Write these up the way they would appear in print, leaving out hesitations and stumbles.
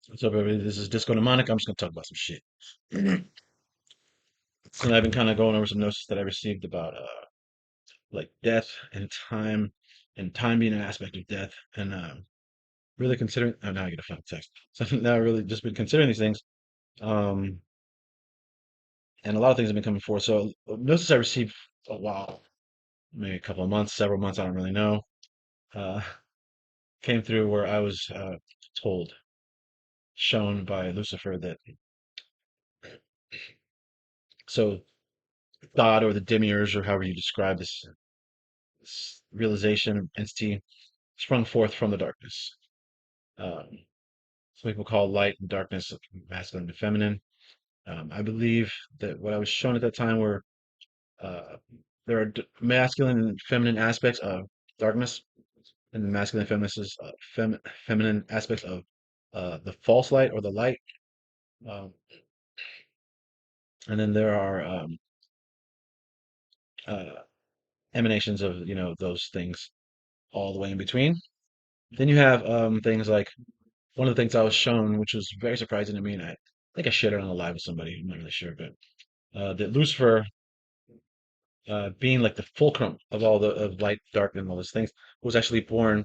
What's up, everybody? This is Disco Mnemonic. I'm just gonna talk about some shit. So I've been kind of going over some notes that I received about like death and time being an aspect of death, and really considering. Oh, now I get a phone text. So now I really just been considering these things, um, and a lot of things have been coming forward. So notices I received a while, maybe a couple of months, several months, I don't really know, uh, came through where I was told, shown by Lucifer that so God or the demiurge or however you describe this realization entity sprung forth from the darkness. Um, some people call light and darkness masculine and feminine. I believe that what I was shown at that time were uh, there are masculine and feminine aspects of darkness, and the masculine and feminine aspects of the false light or the light. Um, and then there are uh, emanations of those things all the way in between. Then you have things like one of the things I was shown, which was very surprising to me, and I think I shared it on a live with somebody. I'm not really sure, but that Lucifer, being like the fulcrum of all the of light, dark, and all those things, was actually born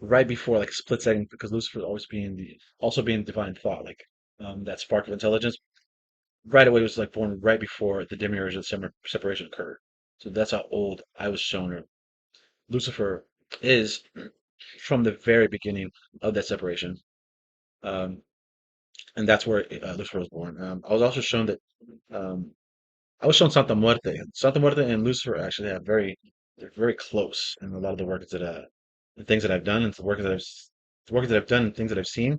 right before like a split second, because Lucifer always being the also being divine thought, like that spark of intelligence. Right away was like born right before the demiurge and separation occurred. So that's how old I was shown her. Lucifer is from the very beginning of that separation. Um, and that's where Lucifer was born. I was also shown that um, I was shown Santa Muerte. Santa Muerte and Lucifer actually have they're very close in a lot of the things that I've done and the work that I've done and things that I've seen.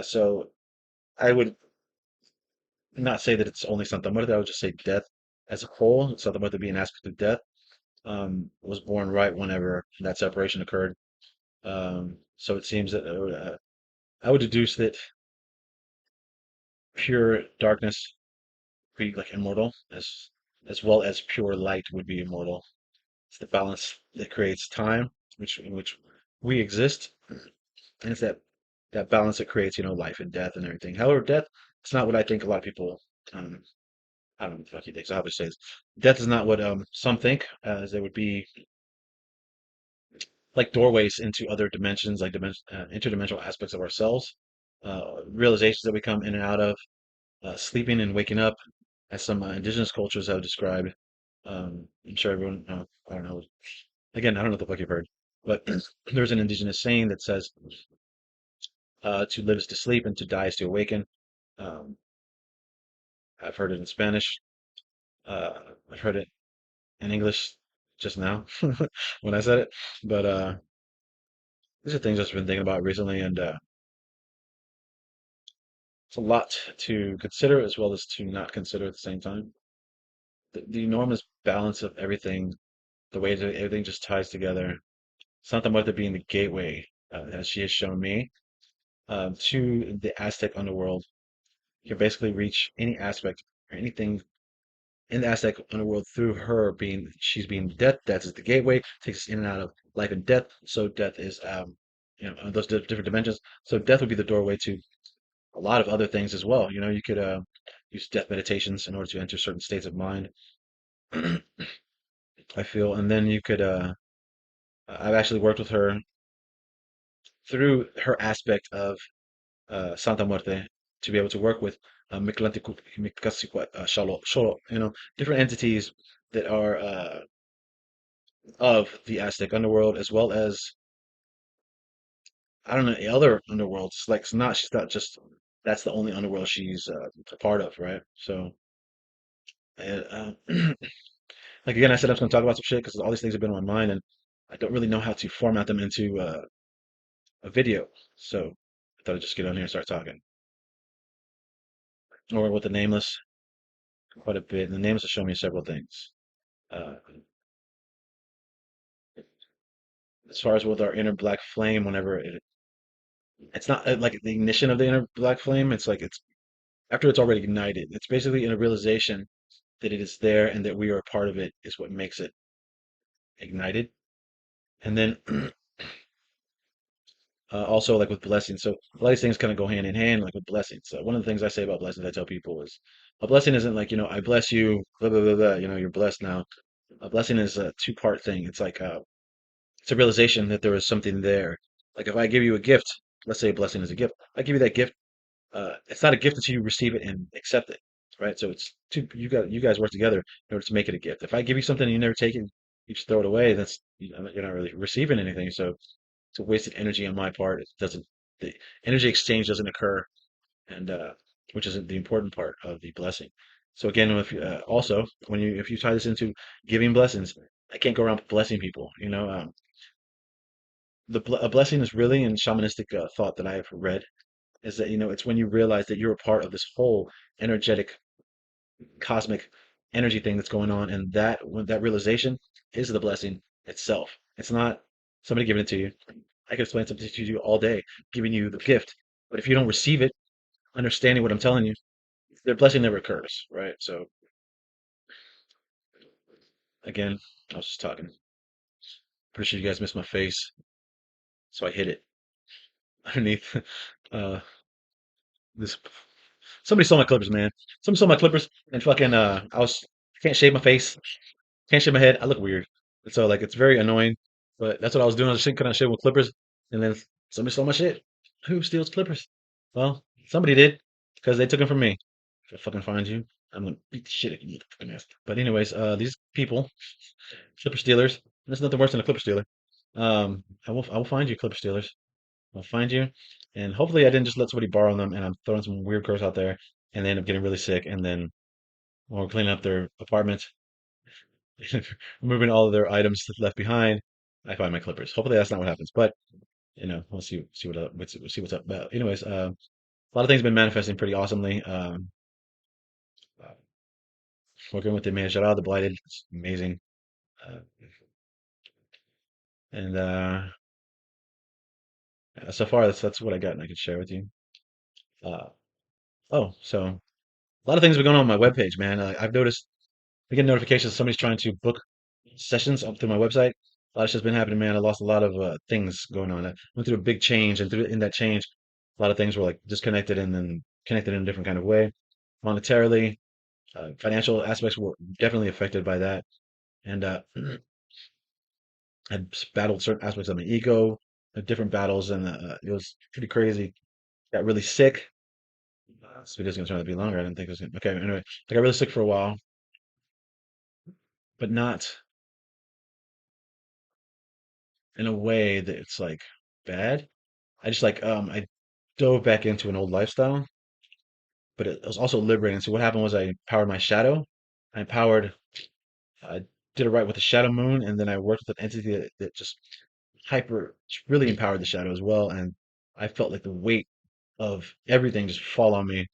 So I would not say that it's only Santa Muerte. I would just say death as a whole. Santa Muerte being an aspect of death, was born right whenever that separation occurred. So it seems that I would deduce that pure darkness be like immortal, as well as pure light would be immortal. It's the balance that creates time, in which we exist, and it's that balance that creates life and death and everything. However, death it's not what I think a lot of people. Um, I don't know what the fuck you think. So how to say this? Death is not what some think, as there would be like doorways into other dimensions, like interdimensional aspects of ourselves, realizations that we come in and out of, sleeping and waking up, as some indigenous cultures have described. I'm sure everyone, I don't know. Again, I don't know what the fuck you've heard, but there's an indigenous saying that says, to live is to sleep and to die is to awaken. Um, I've heard it in Spanish. Uh, I've heard it in English just now when I said it. But these are things I've been thinking about recently, and it's a lot to consider as well as to not consider at the same time. The enormous balance of everything, the way that everything just ties together. Santa Marta being the gateway, as she has shown me, to the Aztec underworld. You can basically reach any aspect or anything in the Aztec underworld through her being she's being death. Death is the gateway, takes us in and out of life and death. So death is those different dimensions. So death would be the doorway to a lot of other things as well. You could use death meditations in order to enter certain states of mind. I feel, and then you could. I've actually worked with her through her aspect of Santa Muerte to be able to work with Xolo, different entities that are of the Aztec underworld, as well as I don't know other underworlds. Like she's not just that's the only underworld she's a part of, right? So, like again, I said I was going to talk about some shit because all these things have been on my mind, and I don't really know how to format them into a video. So I thought I'd just get on here and start talking, or with the nameless quite a bit. And the nameless has shown me several things. Uh, as far as with our inner black flame, whenever it's not like the ignition of the inner black flame, it's like it's after it's already ignited. It's basically in a realization that it is there and that we are a part of it is what makes it ignited. And then Also, like with blessings. So a lot of these things kind of go hand in hand, like with blessings. So one of the things I say about blessings, I tell people is a blessing isn't like, I bless you, blah, blah, blah, blah, you're blessed now. A blessing is a two-part thing. It's like, it's a realization that there is something there. Like if I give you a gift, let's say a blessing is a gift, I give you that gift. It's not a gift until you receive it and accept it, right? So it's two, you guys work together in order to make it a gift. If I give you something and you never take it, you just throw it away, you're not really receiving anything. So it's a wasted energy on my part. It doesn't, the energy exchange doesn't occur, and which is the important part of the blessing. So again, also if you tie this into giving blessings, I can't go around blessing people. A blessing is really in shamanistic thought that I have read is that it's when you realize that you're a part of this whole energetic cosmic energy thing that's going on, and that realization is the blessing itself. It's not somebody giving it to you. I could explain something to you all day, giving you the gift, but if you don't receive it, understanding what I'm telling you, the blessing never occurs, right? So again, I was just talking. Pretty sure you guys missed my face, so I hid it underneath. Uh, this somebody stole my clippers, man. Somebody stole my clippers, and fucking I can't shave my face. Can't shave my head. I look weird. And so like it's very annoying. But that's what I was doing. I was just kind of shit with clippers, and then somebody stole my shit. Who steals clippers? Well, somebody did because they took them from me. If I fucking find you, I'm gonna beat the shit out of you, fucking ass. But anyways, these people, clipper stealers. There's nothing worse than a clipper stealer. I will find you, clipper stealers. I'll find you, and hopefully I didn't just let somebody borrow them, and I'm throwing some weird curse out there, and they end up getting really sick, and then when we're cleaning up their apartment, removing all of their items left behind, I find my clippers. Hopefully that's not what happens, but we'll see we'll see what's up. But anyways, a lot of things been manifesting pretty awesomely. Uh, Working with the man the blighted, it's amazing. Uh, and So far that's what I got and I could share with you. Uh, so a lot of things have been going on my webpage, man. I've noticed I get notifications somebody's trying to book sessions up through my website. A lot of shit's been happening, man. I lost a lot of things going on. I went through a big change, and in that change, a lot of things were like disconnected and then connected in a different kind of way. Monetarily, financial aspects were definitely affected by that, and I battled certain aspects of my ego, different battles, and it was pretty crazy. Got really sick. This video's gonna turn out to be longer. I didn't think it was gonna. Okay, anyway, I got really sick for a while, but not in a way that it's like bad. I just I dove back into an old lifestyle, but it was also liberating. So what happened was I empowered my shadow. I empowered, I did it right with the shadow moon, and then I worked with an entity that just just really empowered the shadow as well. And I felt like the weight of everything just fall on me.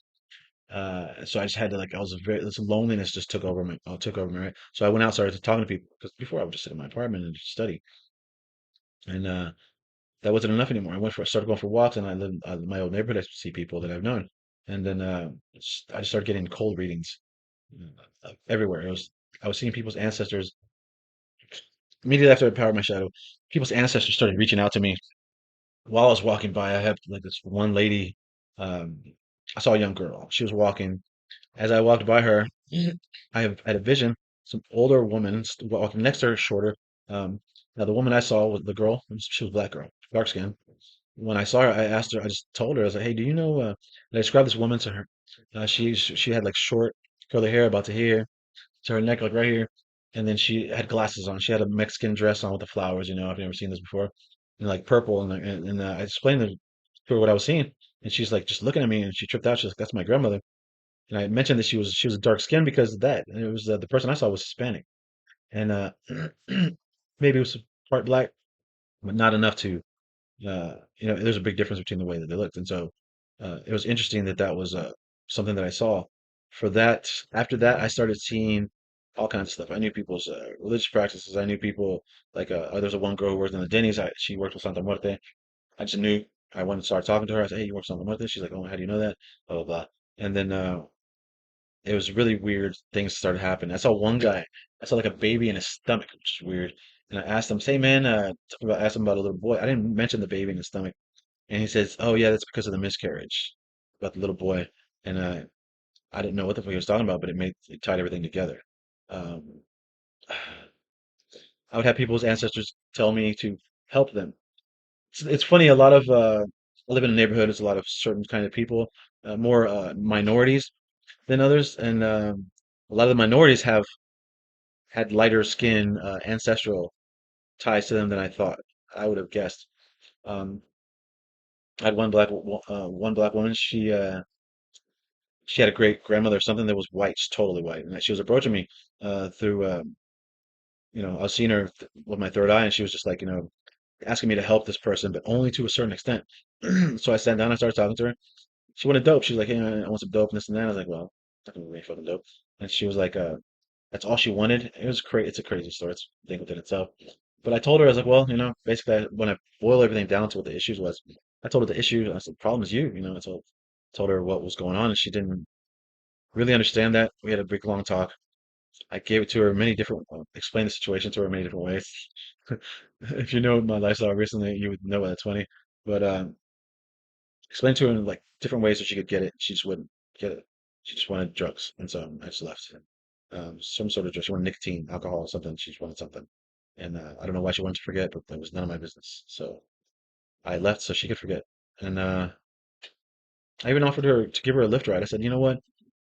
So I just had to this loneliness just took over me, right? So I went out, started talking to people because before I would just sit in my apartment and just study, and that wasn't enough anymore. I started going for walks, and I lived in my old neighborhood. I see people that I've known, and then I just started getting cold readings everywhere. I was seeing people's ancestors immediately after I powered my shadow. People's ancestors started reaching out to me while I was walking by. I had like this one lady. Um, I saw a young girl. She was walking. As I walked by her, had a vision. Some older woman walking next to her, shorter. Um, Now the woman I saw was the girl. She was a black girl, dark skin. When I saw her, I asked her, I just told her, I was like, hey, do you know, and I described this woman to her. She had like short curly hair about to here, to her neck, like right here. And then she had glasses on. She had a Mexican dress on with the flowers, I've never seen this before. And like purple. And I explained to her what I was seeing. And she's like, just looking at me and she tripped out. She's like, that's my grandmother. And I mentioned that she was dark skinned because of that. And it was the person I saw was Hispanic. And maybe it was part black, but not enough to there's a big difference between the way that they looked. And so it was interesting that was something that I saw. For that, after that, I started seeing all kinds of stuff. I knew people's religious practices. I knew people there's a one girl who worked in the Denny's. She worked with Santa Muerte. I just knew. I went and started talking to her. I said, "Hey, you work with Santa Muerte?" She's like, "Oh, how do you know that?" Blah blah blah. And then it was really weird. Things started happening. I saw one guy. I saw like a baby in his stomach, which is weird. And I asked him, "Say, man," asked him about a little boy. I didn't mention the baby in his stomach. And he says, "Oh yeah, that's because of the miscarriage about the little boy." And I didn't know what the fuck he was talking about, but it tied everything together. Um, I would have people's ancestors tell me to help them. It's funny. A lot of I live in a neighborhood. There's a lot of certain kind of people, more minorities than others, and a lot of the minorities have had lighter skin, ancestral ties to them than I thought. I would have guessed. Um, I had one black woman. She had a great grandmother or something that was white, just totally white, and she was approaching me through I was seeing her with my third eye, and she was just like asking me to help this person, but only to a certain extent. So I sat down and started talking to her. She wanted dope. She was like, "Hey, I want some dope and this and that." I was like, "Well, not gonna give me any fucking dope." And she was like, "That's all she wanted." It was crazy. It's a crazy story. It's a thing within itself. But I told her, I was like, "Well, basically, when I boil everything down to what the issues was, I told her the issue. I said, the problem is you. I told her what was going on, and she didn't really understand that. We had a big long talk. I gave it to her many different, explained the situation to her many different ways. If you know my lifestyle recently, you would know that's funny. But explained to her in like different ways so she could get it. She just wouldn't get it. She just wanted drugs, and so I just left. Some sort of drug. She wanted nicotine, alcohol, something. She just wanted something, and I don't know why she wanted to forget, but that was none of my business. So I left so she could forget. And I even offered her to give her a lift ride. I said, you know what?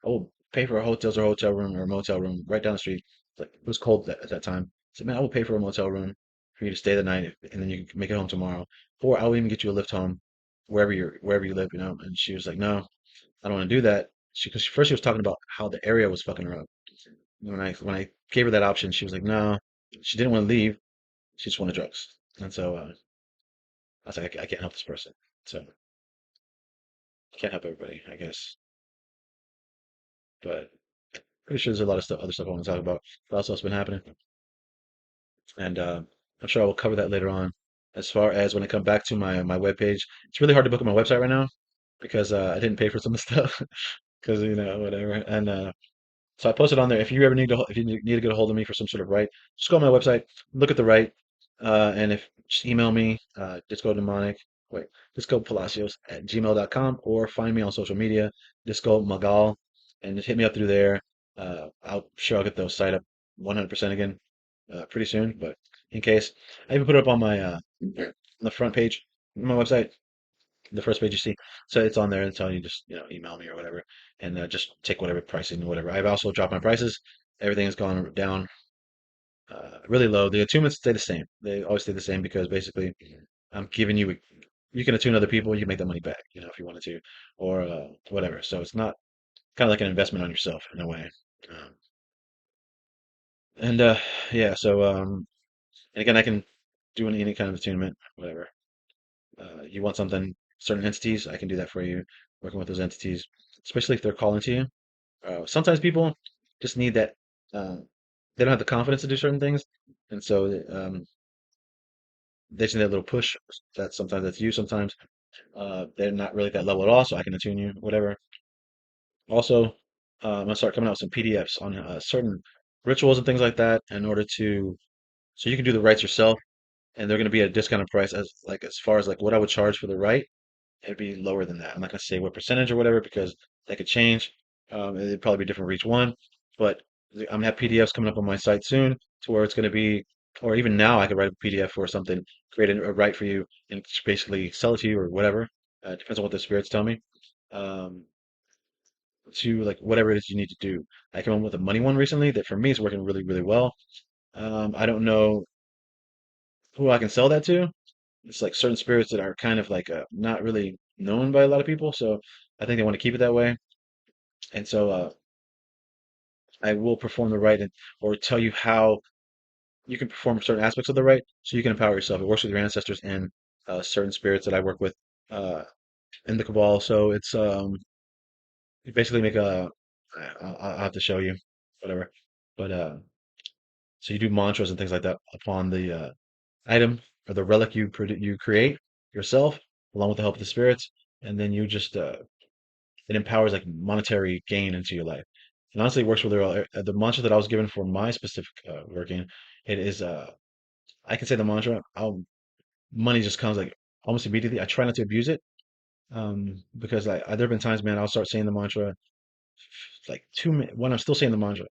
I will pay for a hotel room or a motel room right down the street. Like it was cold at that time. I said, man, I will pay for a motel room for you to stay the night, and then you can make it home tomorrow. Or I'll even get you a lift home wherever you live. And she was like, no, I don't want to do that. Because first she was talking about how the area was fucking her up. When I gave her that option, she was like, no, she didn't want to leave. She just wanted drugs. And so I was like, I can't help this person. So I can't help everybody, I guess. But pretty sure there's a lot of other stuff I want to talk about. What else has been happening? And I'm sure I will cover that later on. As far as when I come back to my webpage, it's really hard to book on my website right now because I didn't pay for some of the stuff because whatever. And so I posted on there. If you need to get a hold of me for some sort of right, just go on my website, look at the right, and if just email me, Disco Palacios at gmail.com, or find me on social media, Disco Magal, and just hit me up through there. I'll get those site up 100% again pretty soon. But in case, I even put it up on my on the front page of my website, the first page you see. So it's on there and telling you just email me or whatever, and just take whatever pricing or whatever. I've also dropped my prices. Everything has gone down really low. The attunements stay the same. They always stay the same because basically I'm giving you. You can attune other people. You can make that money back, if you wanted to, or whatever. So it's not kind of like an investment on yourself in a way. Um, and yeah, so and again, I can do any kind of attunement, whatever. You want something, certain entities, I can do that for you, working with those entities, especially if they're calling to you. Sometimes people just need that, uh, they don't have the confidence to do certain things. And so they just need that little push. Sometimes that's you, sometimes they're not really at that level at all, so I can attune you, whatever. Also, I'm gonna start coming out with some PDFs on certain rituals and things like that in order so you can do the rites yourself, and they're going to be at a discounted price as far as like what I would charge for the rite. It'd be lower than that. I'm not going to say what percentage or whatever because that could change. It'd probably be different for each one. But I'm going to have PDFs coming up on my site soon to where it's going to be, or even now I could write a PDF for something, create a write for you, and just basically sell it to you or whatever. Depends on what the spirits tell me. Um, to like whatever it is you need to do. I came up with a money one recently that for me is working really, really well. I don't know who I can sell that to. It's like certain spirits that are kind of like not really known by a lot of people, so I think they want to keep it that way. And so I will perform the rite or tell you how you can perform certain aspects of the rite so you can empower yourself. It works with your ancestors and certain spirits that I work with uh, in the cabal. So it's you basically make I'll have to show you whatever, but so you do mantras and things like that upon the item or the relic you create yourself along with the help of the spirits, and then you just it empowers like monetary gain into your life. And honestly, it works really well. The mantra that I was given for my specific working, it is I can say the mantra. Money just comes like almost immediately. I try not to abuse it, because there have been times, man, I'll start saying the mantra like 2 minutes when I'm still saying the mantra.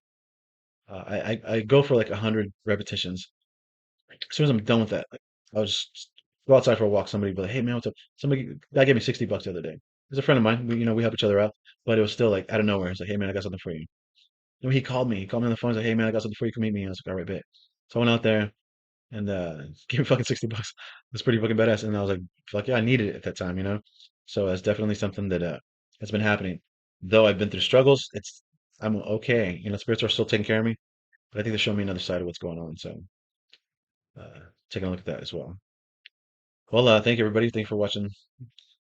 I go for like 100 repetitions. As soon as I'm done with that, like, I'll just go outside for a walk. Somebody be like, "Hey man, what's up?" Somebody guy gave me $60 the other day. He's a friend of mine. We help each other out, but it was still like out of nowhere. He's like, "Hey man, I got something for you." And he called me. He called me on the phone. He's like, "Hey man, I got something for you. Come meet me." I was like, "All right, bet." So I went out there and gave me fucking $60. It was pretty fucking badass. And I was like, "Fuck yeah, I needed it at that time, you know." So that's definitely something that has been happening. Though I've been through struggles, I'm okay. You know, spirits are still taking care of me, but I think they're showing me another side of what's going on. So taking a look at that as well. Well, thank you everybody. Thank you for watching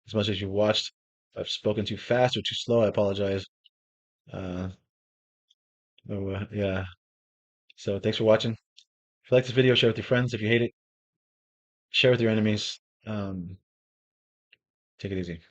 as much as you watched. If I've spoken too fast or too slow, I apologize. Uh, yeah. So thanks for watching. If you like this video, share with your friends. If you hate it, share with your enemies. Um, take it easy.